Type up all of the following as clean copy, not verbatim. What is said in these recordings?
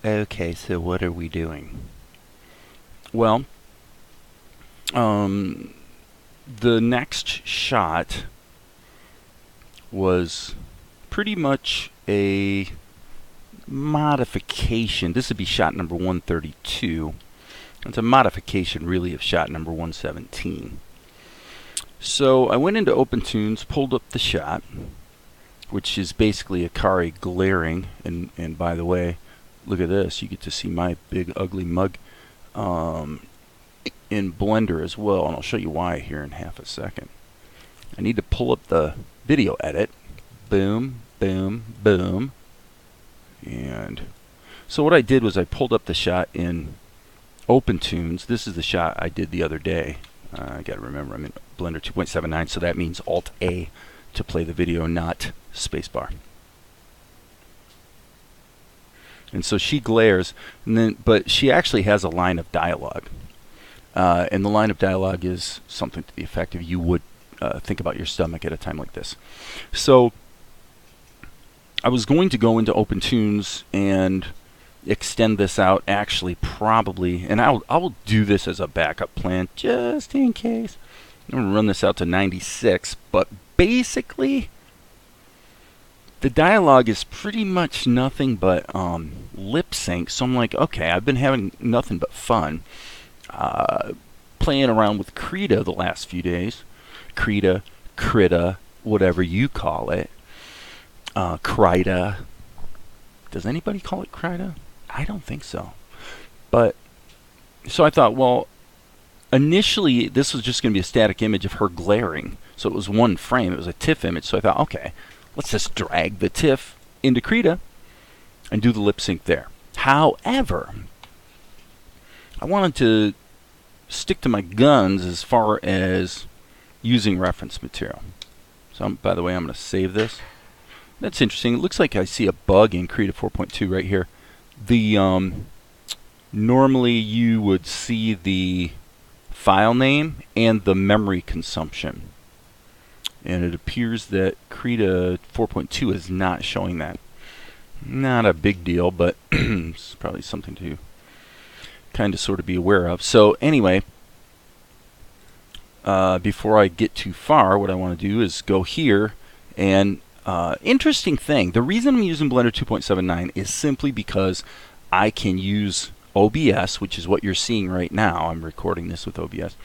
Okay, so what are we doing? Well, um, the next shot was pretty much a modification. This would be shot number 132. It's a modification, really, of shot number 117. So I went into Open Tunes, pulled up the shot, which is basically Akari glaring. And by the way, look at this. You get to see my big, ugly mug in Blender as well. And I'll show you why here in half a second. I need to pull up the video edit. Boom, boom, boom. And so what I did was I pulled up the shot in Open Tunes. This is the shot I did the other day. I got to remember I'm in Blender 2.79, so that means Alt A to play the video, not spacebar. And so she glares, and then but she actually has a line of dialogue, and the line of dialogue is something to the effect of, "You would think about your stomach at a time like this." So I was going to go into Open Tunes and extend this out, actually, probably, and I will do this as a backup plan just in case. I'm going to run this out to 96, but basically the dialogue is pretty much nothing but lip sync. So I'm like, okay, I've been having nothing but fun playing around with Krita the last few days. Krita, Krita, whatever you call it. Krita. Does anybody call it Krita? I don't think so. But so I thought, well, initially this was just going to be a static image of her glaring. So it was one frame. It was a TIFF image. So I thought, okay, let's just drag the TIFF into Krita and do the lip sync there. However, I wanted to stick to my guns as far as using reference material. So by the way, I'm going to save this. That's interesting. It looks like I see a bug in Krita 4.2 right here. The normally you would see the file name and the memory consumption, and it appears that Krita 4.2 is not showing that. Not a big deal, but it's probably something to kind of sort of be aware of. So anyway, before I get too far, what I want to do is go here and interesting thing, the reason I'm using Blender 2.79 is simply because I can use OBS, which is what you're seeing right now. I'm recording this with OBS.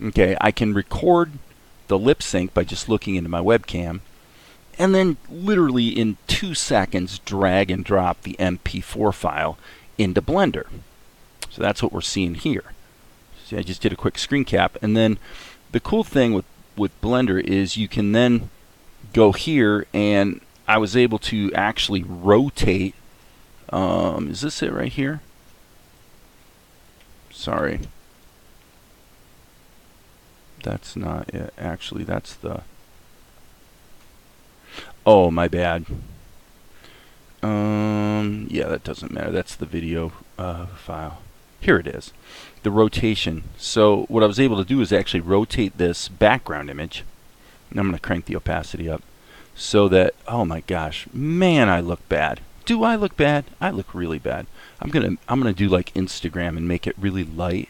Okay, I can record the lip sync by just looking into my webcam, and then literally in 2 seconds drag and drop the MP4 file into Blender. So that's what we're seeing here. See, I just did a quick screen cap, and then the cool thing with Blender is you can then go here, and I was able to actually rotate. Is this it right here? Sorry. That's not it. Actually, that's the... Oh, my bad. Yeah, that doesn't matter. That's the video file. Here it is. The rotation. So what I was able to do is actually rotate this background image. And I'm going to crank the opacity up so that, oh my gosh, man, I look bad. Do I look bad? I look really bad. I'm gonna do like Instagram and make it really light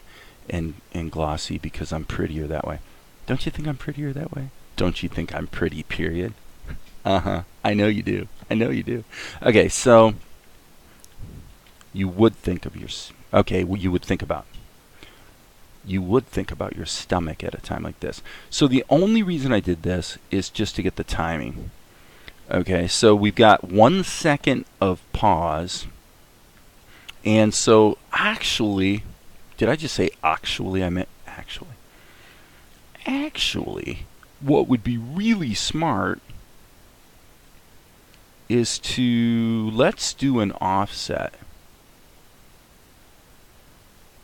and glossy because I'm prettier that way. Don't you think I'm prettier that way? Don't you think I'm pretty, period? I know you do. I know you do. Okay, so you would think of your... Okay, well, you would think about your stomach at a time like this. So the only reason I did this is just to get the timing. Okay, so we've got 1 second of pause. And so actually, did I just say actually? I meant actually. Actually, what would be really smart is to, let's do an offset.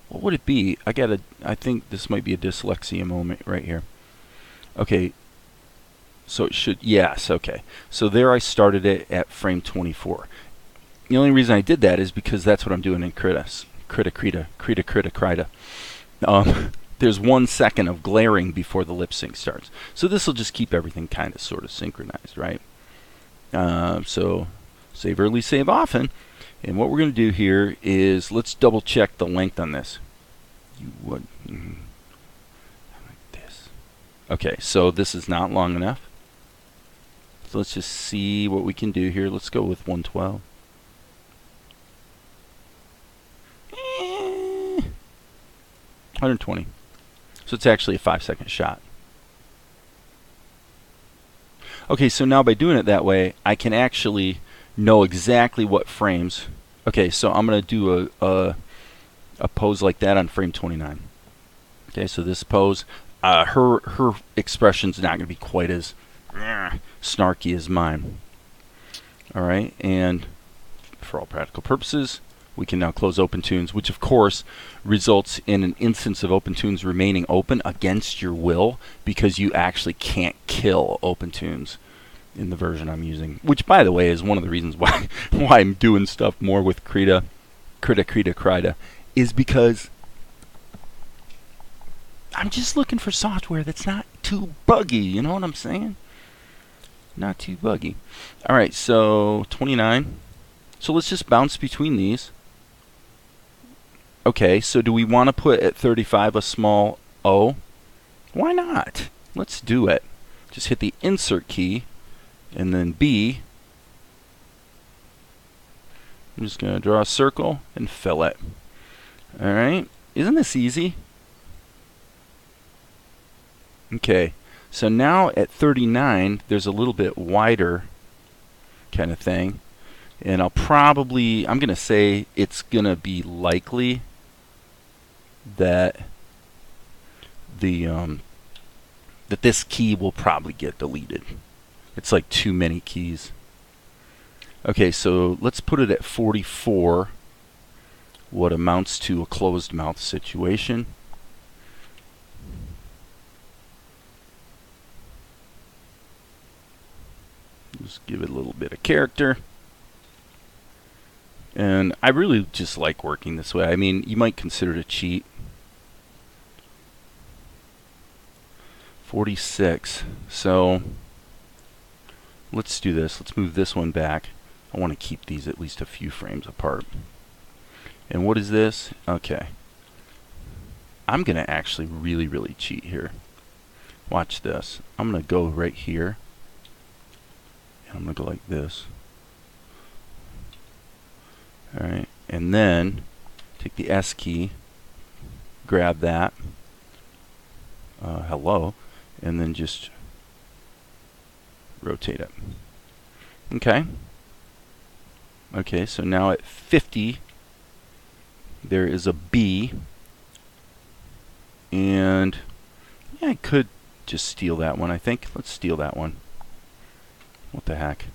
What would it be? I think this might be a dyslexia moment right here. Okay, so it should, yes, okay. So there I started it at frame 24. The only reason I did that is because that's what I'm doing in Krita. There's 1 second of glaring before the lip sync starts. So this will just keep everything kind of sort of synchronized, right? So save early, save often. And what we're going to do here is let's double check the length on this. You would like this. Okay, so this is not long enough. So let's just see what we can do here. Let's go with 112. 120. So it's actually a 5-second shot. Okay, so now by doing it that way, I can actually know exactly what frames. Okay, so I'm going to do a pose like that on frame 29. Okay, so this pose, her expression's not going to be quite as snarky as mine. All right, and for all practical purposes, we can now close OpenTunes, which of course results in an instance of OpenTunes remaining open against your will, because you actually can't kill OpenTunes in the version I'm using. Which, by the way, is one of the reasons why I'm doing stuff more with Krita, is because I'm just looking for software that's not too buggy. You know what I'm saying? Not too buggy. All right, so 29. So let's just bounce between these. Okay, so do we want to put at 35 a small O? Why not? Let's do it. Just hit the insert key and then B. I'm just going to draw a circle and fill it. All right, isn't this easy? Okay, so now at 39, there's a little bit wider kind of thing. And I'm going to say it's going to be likely that that this key will probably get deleted. It's like too many keys. Okay, so let's put it at 44, what amounts to a closed mouth situation. Just give it a little bit of character. And I really just like working this way. I mean, you might consider it a cheat. 46. So let's do this. Let's move this one back. I want to keep these at least a few frames apart. And what is this? Okay. I'm going to actually really cheat here. Watch this. I'm going to go right here. And I'm going to go like this. Alright, and then take the S key, grab that, hello, and then just rotate it. Okay. Okay, so now at 50, there is a B, and yeah, I could just steal that one, I think. Let's steal that one. What the heck?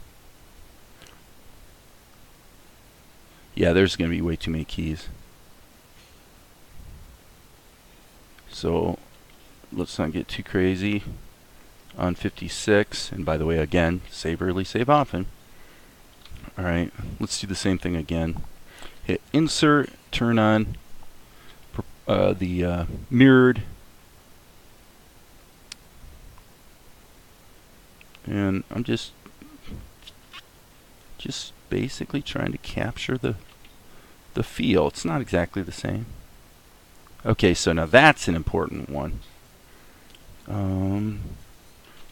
Yeah, there's going to be way too many keys. So let's not get too crazy on 56. And by the way, again, save early, save often. All right, let's do the same thing again. Hit insert, turn on the mirrored. And I'm just basically trying to capture the feel. It's not exactly the same. Okay, so now that's an important one.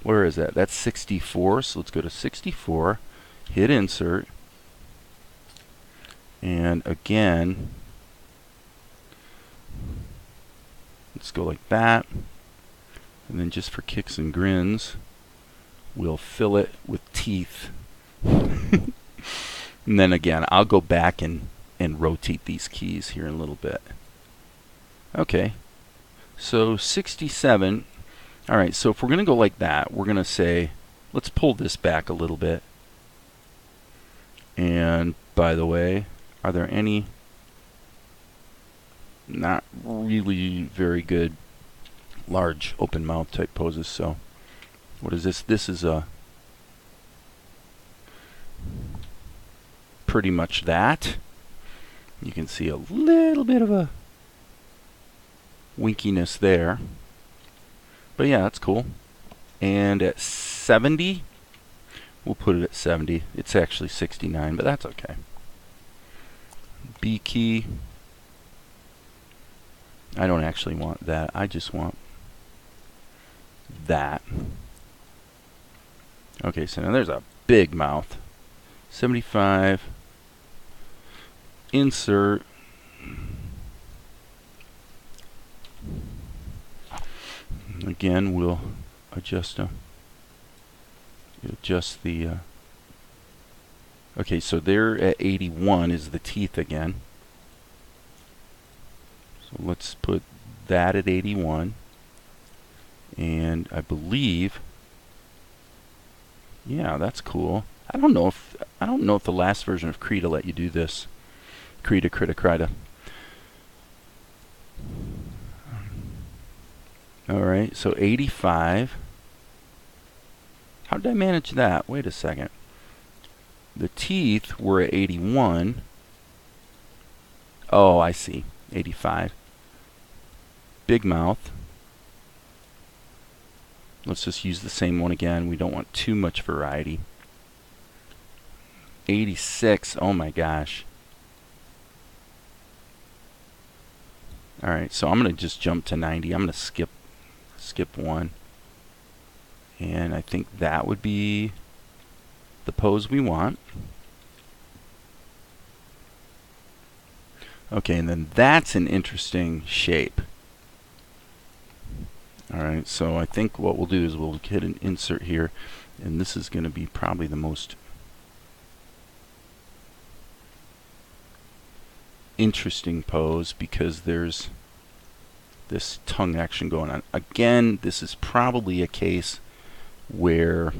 Where is that? That's 64. So let's go to 64, hit insert, and again, let's go like that, and then just for kicks and grins, we'll fill it with teeth. And then again, I'll go back and rotate these keys here in a little bit. Okay, so 67. All right, so if we're going to go like that, we're going to say, let's pull this back a little bit. And by the way, are there any not really very good large open mouth type poses? So what is this? This is a pretty much that. You can see a little bit of a winkiness there. But yeah, that's cool. And at 70, we'll put it at 70. It's actually 69, but that's okay. B key. I don't actually want that. I just want that. Okay, so now there's a big mouth. 75. Insert. Again, we'll adjust the. Okay, so there at 81 is the teeth again. So let's put that at 81, and I believe, yeah, that's cool. I don't know if the last version of Krita let you do this. Krita, Krita. All right, so 85. How did I manage that? Wait a second. The teeth were at 81. Oh, I see. 85. Big mouth. Let's just use the same one again. We don't want too much variety. 86. Oh my gosh. All right, so I'm going to just jump to 90. I'm going to skip one. And I think that would be the pose we want. Okay, and then that's an interesting shape. Alright, so I think what we'll do is we'll hit an insert here, and this is going to be probably the most interesting pose because there's this tongue action going on. Again, this is probably a case where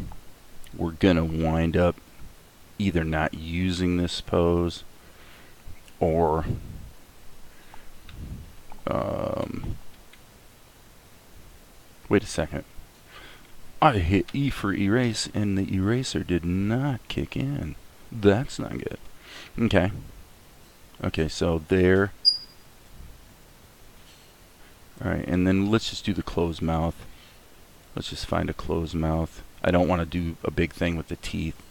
we're going to wind up either not using this pose or wait a second. I hit E for erase and the eraser did not kick in. That's not good. Okay. Okay, so there. Alright, and then let's just do the closed mouth. Let's just find a closed mouth. I don't want to do a big thing with the teeth.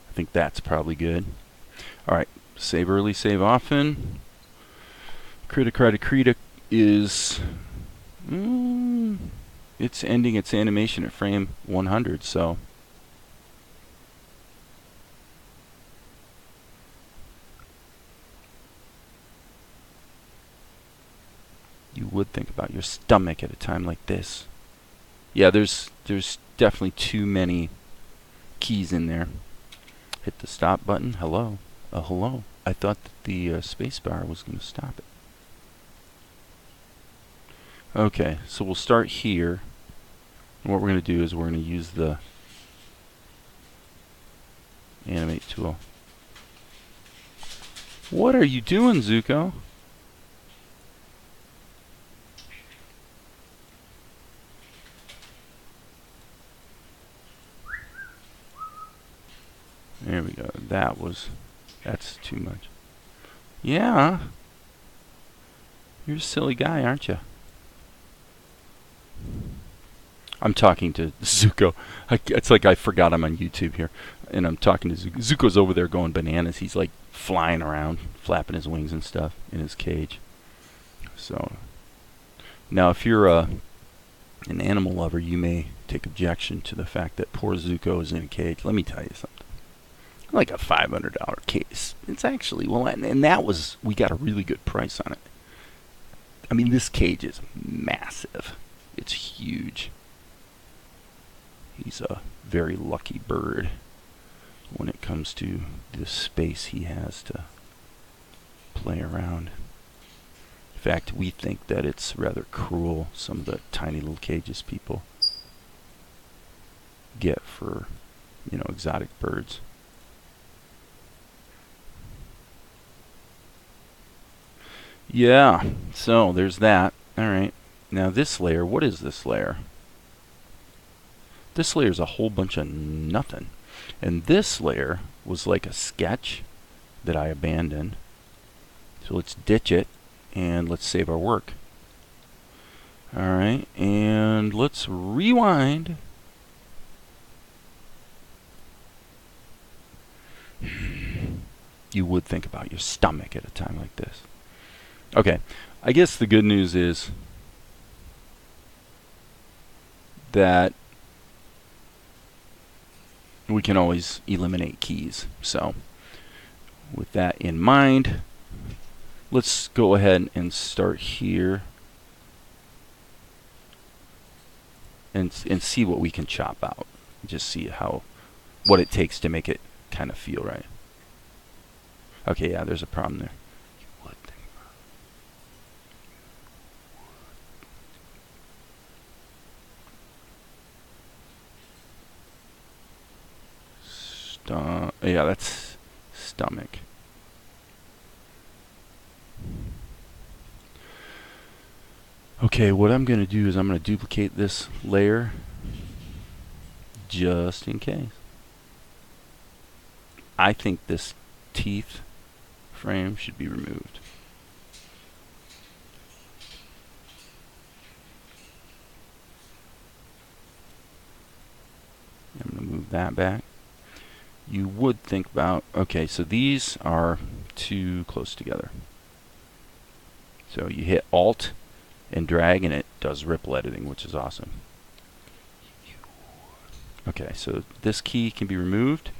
I think that's probably good. Alright, save early, save often. Krita is it's ending its animation at frame 100, so you would think about your stomach at a time like this. Yeah, there's definitely too many keys in there. Hit the stop button. Hello. Hello. I thought that the space bar was going to stop it. Okay, so we'll start here. And what we're going to do is we're going to use the animate tool. What are you doing, Zuko? There we go. That's too much. Yeah. You're a silly guy, aren't you? I'm talking to Zuko. It's like I forgot I'm on YouTube here. And I'm talking to Zuko. Zuko's over there going bananas. He's like flying around, flapping his wings and stuff in his cage. So, now if you're an animal lover, you may take objection to the fact that poor Zuko is in a cage. Let me tell you something. Like a $500 case. It's actually, well, and that was, we got a really good price on it. I mean, this cage is massive. It's huge. He's a very lucky bird when it comes to the space he has to play around. In fact, we think that it's rather cruel, some of the tiny little cages people get for, you know, exotic birds. Yeah, so there's that. Alright, now this layer, what is this layer? This layer is a whole bunch of nothing. And this layer was like a sketch that I abandoned. So let's ditch it and let's save our work. Alright, and let's rewind. you would think about your stomach at a time like this. Okay, I guess the good news is that we can always eliminate keys. So with that in mind, let's go ahead and start here and see what we can chop out. Just see what it takes to make it kind of feel right. Okay, yeah, there's a problem there. Yeah, that's stomach. Okay, what I'm going to do is I'm going to duplicate this layer just in case. I think this teeth frame should be removed. I'm going to move that back. You would think about, okay, so these are too close together. So you hit Alt and drag and it does ripple editing, which is awesome. Okay, so this key can be removed.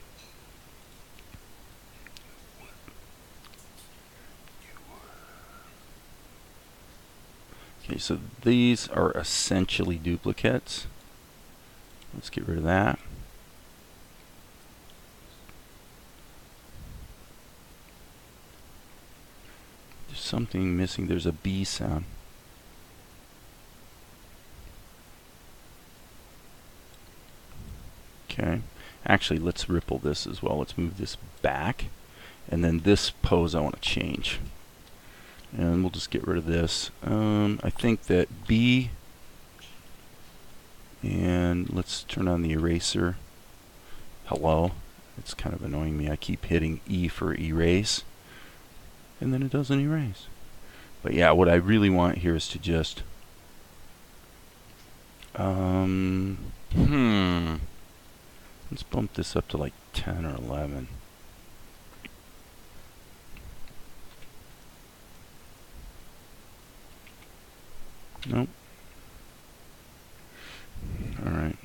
Okay, so these are essentially duplicates. Let's get rid of that. There's something missing. There's a B sound. Okay. Actually, let's ripple this as well. Let's move this back. And then this pose I want to change. And we'll just get rid of this. I think that B, and let's turn on the eraser. Hello. It's kind of annoying me. I keep hitting E for erase, and then it doesn't erase. But yeah, what I really want here is to just let's bump this up to like 10 or 11. Nope. Alright.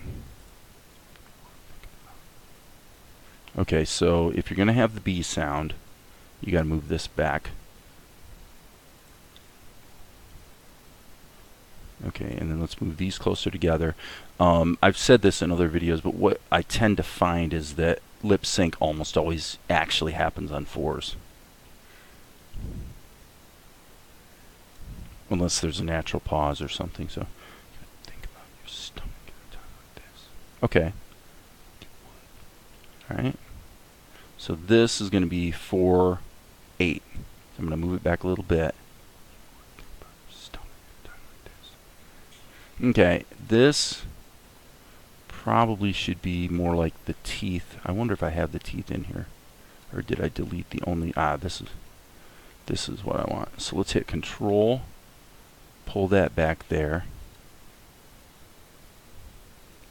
Okay, so if you're going to have the B sound, you got to move this back. Okay, and then let's move these closer together. I've said this in other videos, but what I tend to find is that lip sync almost always actually happens on 4s. Unless there's a natural pause or something. So think about your stomach at a time like this. Okay. Alright. So this is going to be 4, 8. I'm going to move it back a little bit. Okay, this probably should be more like the teeth. I wonder if I have the teeth in here, or did I delete the only? This is what I want. So let's hit Control, pull that back there,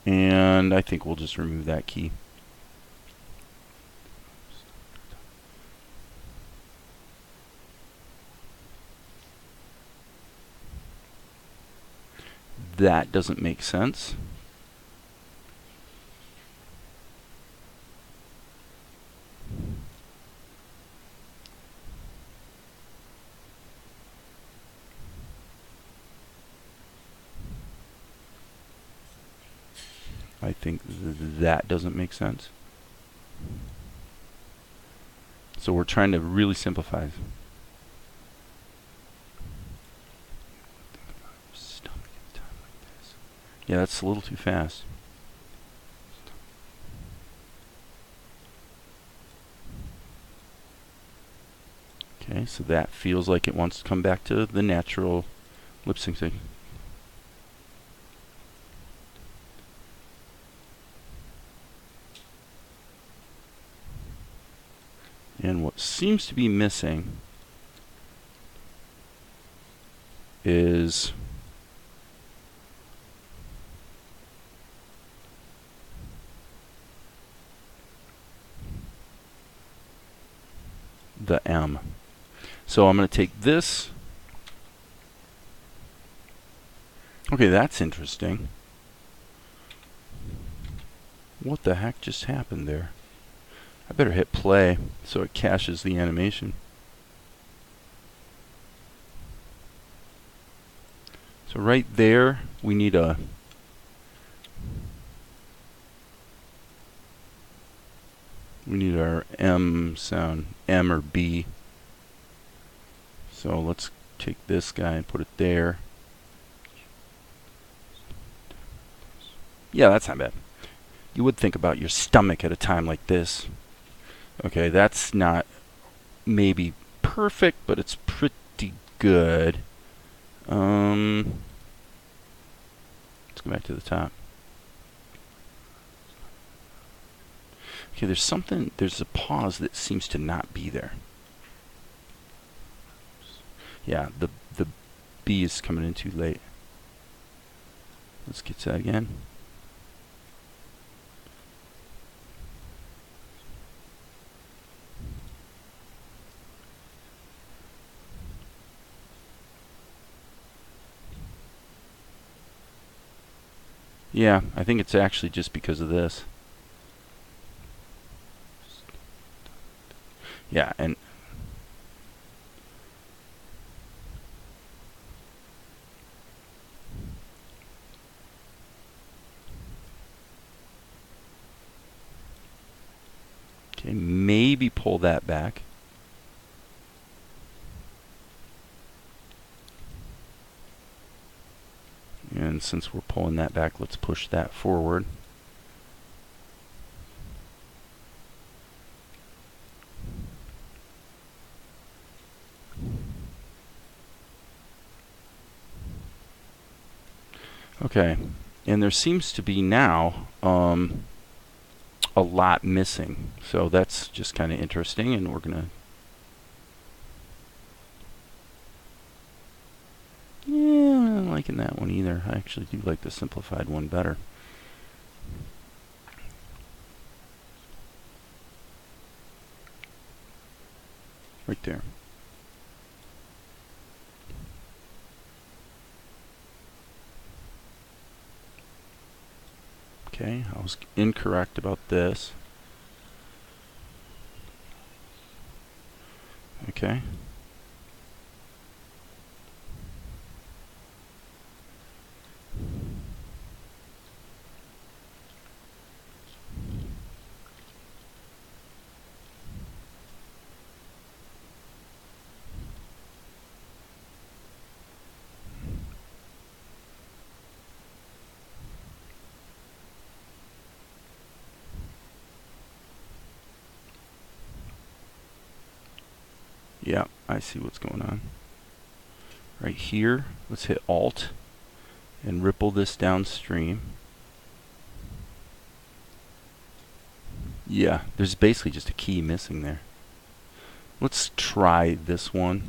and I think we'll just remove that key. That doesn't make sense. I think that doesn't make sense. So we're trying to really simplify. Yeah, that's a little too fast. Okay, so that feels like it wants to come back to the natural lip sync thing. And what seems to be missing is the M. So I'm going to take this. Okay, that's interesting. What the heck just happened there? I better hit play so it caches the animation. So right there, we need our M sound, M or B. So let's take this guy and put it there. Yeah, that's not bad. You would think about your stomach at a time like this. Okay, that's not maybe perfect, but it's pretty good. Let's go back to the top. Okay, there's a pause that seems to not be there. Yeah, the B is coming in too late. Let's get to that again. Yeah, I think it's actually just because of this. Yeah, and okay, maybe pull that back. And since we're pulling that back, let's push that forward. Okay, and there seems to be now a lot missing. So that's just kind of interesting, and we're gonna I'm not liking that one either. I actually do like the simplified one better. Right there. Okay, I was incorrect about this. Okay. Yeah, I see what's going on. Right here, let's hit Alt and ripple this downstream. Yeah, there's basically just a key missing there. Let's try this one.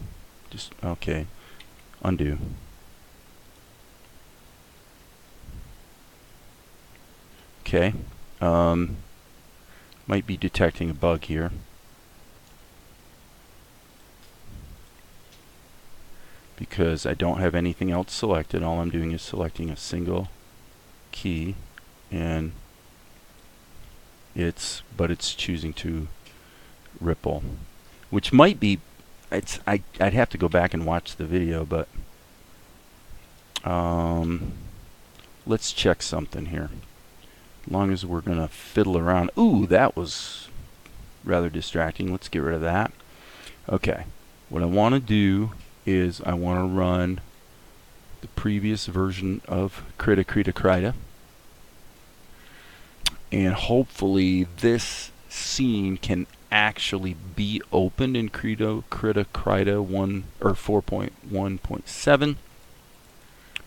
Just, okay, undo. Okay, might be detecting a bug here. Because I don't have anything else selected. All I'm doing is selecting a single key, and it's choosing to ripple, which might be I'd have to go back and watch the video, but let's check something here. As long as we're gonna fiddle around. Ooh, that was rather distracting. Let's get rid of that. Okay, what I want to do is I want to run the previous version of Krita, and hopefully this scene can actually be opened in Krita 1 or 4.1.7,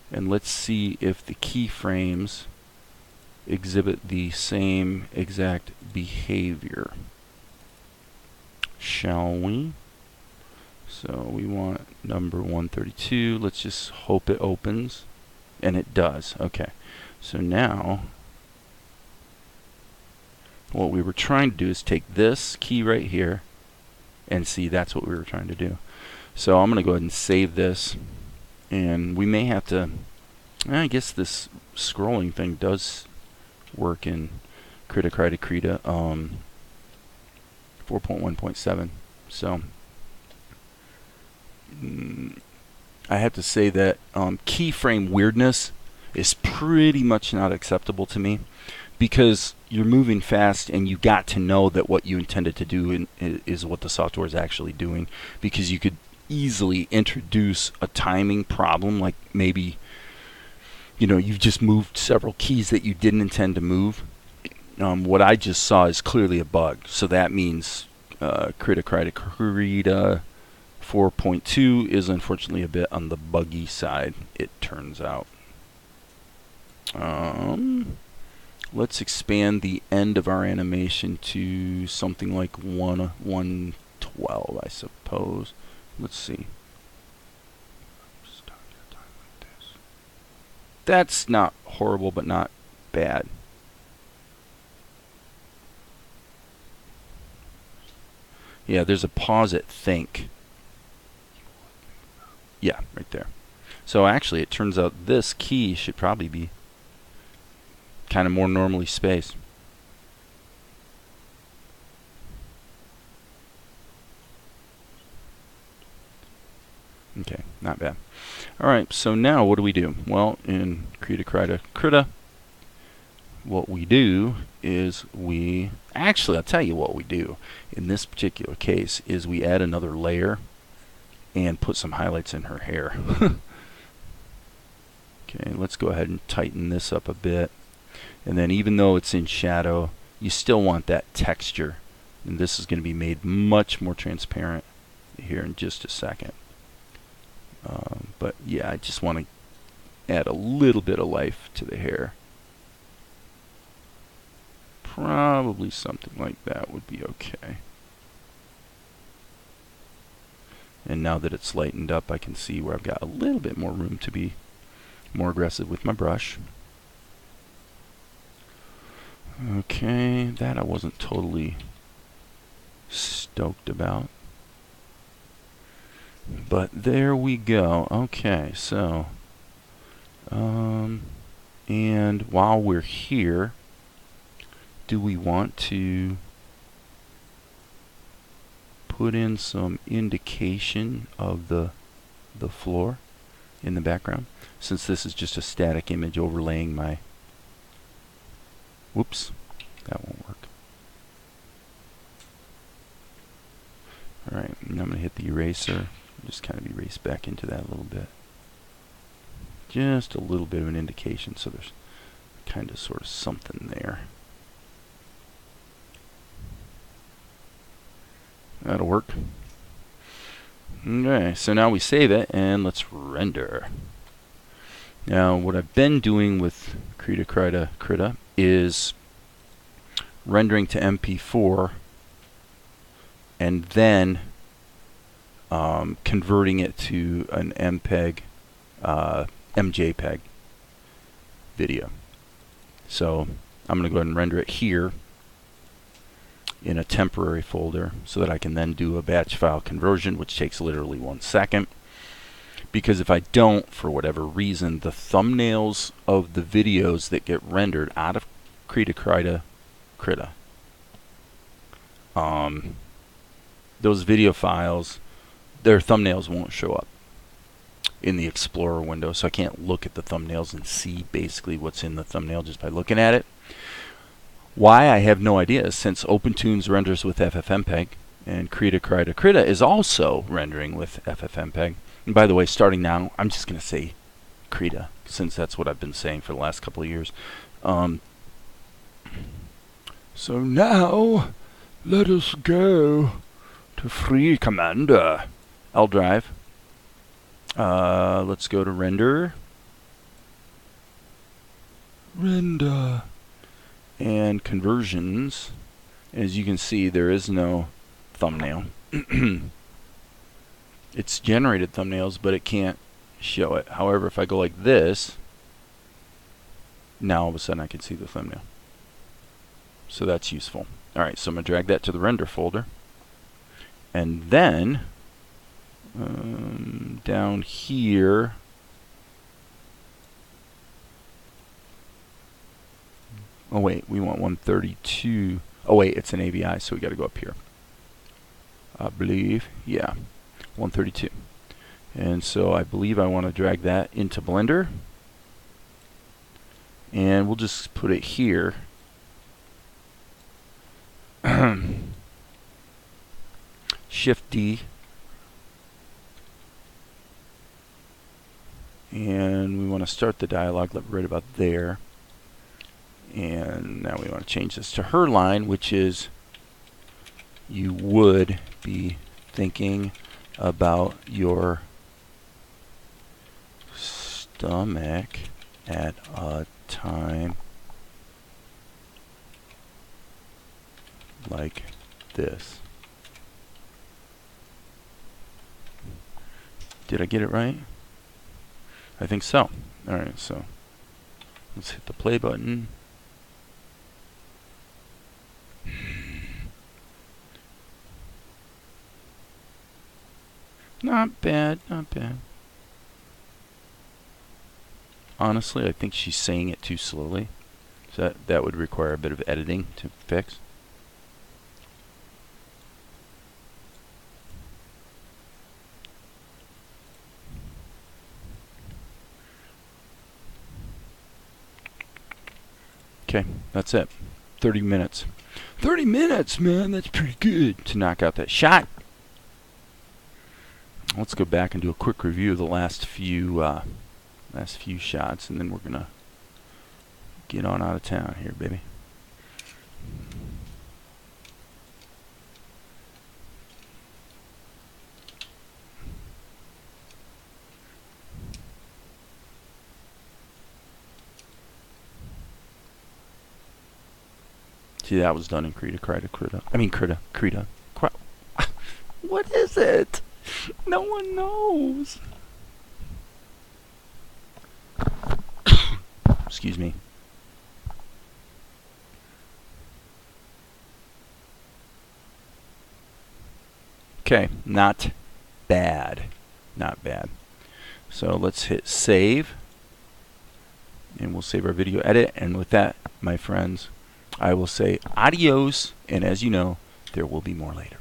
and let's see if the keyframes exhibit the same exact behavior. Shall we? So we want number 132. Let's just hope it opens. And it does. Okay. So now what we were trying to do is take this key right here And see, that's what we were trying to do. So I'm going to go ahead and save this. And we may have to, I guess this scrolling thing does work in Krita 4.1.7. So I have to say that keyframe weirdness is pretty much not acceptable to me, because you're moving fast and you got to know that what you intended to do is what the software is actually doing, because you could easily introduce a timing problem, like maybe you've just moved several keys that you didn't intend to move. What I just saw is clearly a bug, so that means Krita 4.2 is unfortunately a bit on the buggy side, it turns out. Let's expand the end of our animation to something like 112, I suppose. Let's see. That's not horrible, but not bad. Yeah, there's a pause at think. Yeah, right there. So actually, it turns out this key should probably be kind of more normally spaced. Okay, not bad. Alright, so now what do we do? Well, in Krita, what we do is actually, I'll tell you what we do in this particular case is we add another layer and put some highlights in her hair. Okay, let's go ahead and tighten this up a bit. And then even though it's in shadow, you still want that texture. And this is going to be made much more transparent here in just a second. But yeah, I just want to add a little bit of life to the hair. Probably something like that would be okay. And now that it's lightened up, I can see where I've got a little bit more room to be more aggressive with my brush. Okay, that I wasn't totally stoked about. But there we go. Okay, so and while we're here, do we want to put in some indication of the floor in the background, since this is just a static image overlaying my whoops, that won't work. Alright, I'm going to hit the eraser, just kind of erase back into that a little bit. Just a little bit of an indication, so there's kind of sort of something there. That'll work. Okay, so now we save it and let's render. Now what I've been doing with Krita is rendering to MP4 and then converting it to an MJPEG video. So I'm going to go ahead and render it here in a temporary folder so that I can then do a batch file conversion, which takes literally 1 second. Because if I don't, for whatever reason, the thumbnails of the videos that get rendered out of Krita, those video files, their thumbnails won't show up in the Explorer window, so I can't look at the thumbnails and see basically what's in the thumbnail just by looking at it. Why, I have no idea, since OpenTunes renders with FFmpeg, and Krita is also rendering with FFmpeg. And by the way, starting now, I'm just going to say Krita, since that's what I've been saying for the last couple of years. So now, let us go to Free Commander. L drive. Let's go to render. Render. And conversions. As you can see, there is no thumbnail. It's generated thumbnails, but it can't show it. However, if I go like this, now all of a sudden I can see the thumbnail. So that's useful. Alright, so I'm going to drag that to the render folder. And then down here, oh wait, we want 132. Oh wait, it's an AVI, so we got to go up here. I believe, yeah, 132. And so I believe I want to drag that into Blender. And we'll just put it here. Shift D. And we want to start the dialog right about there. And now we want to change this to her line, which is, you would be thinking about your stomach at a time like this. Did I get it right? I think so. Alright, so let's hit the play button. Not bad, not bad. Honestly, I think she's saying it too slowly. So that would require a bit of editing to fix. Okay, that's it. 30 minutes. 30 minutes, man, that's pretty good to knock out that shot. Let's go back and do a quick review of the last few shots, and then we're gonna get on out of town here, baby. See, that was done in Krita. What is it? No one knows. Excuse me. Okay, not bad. Not bad. So let's hit save. And we'll save our video edit. And with that, my friends, I will say adios. And as you know, there will be more later.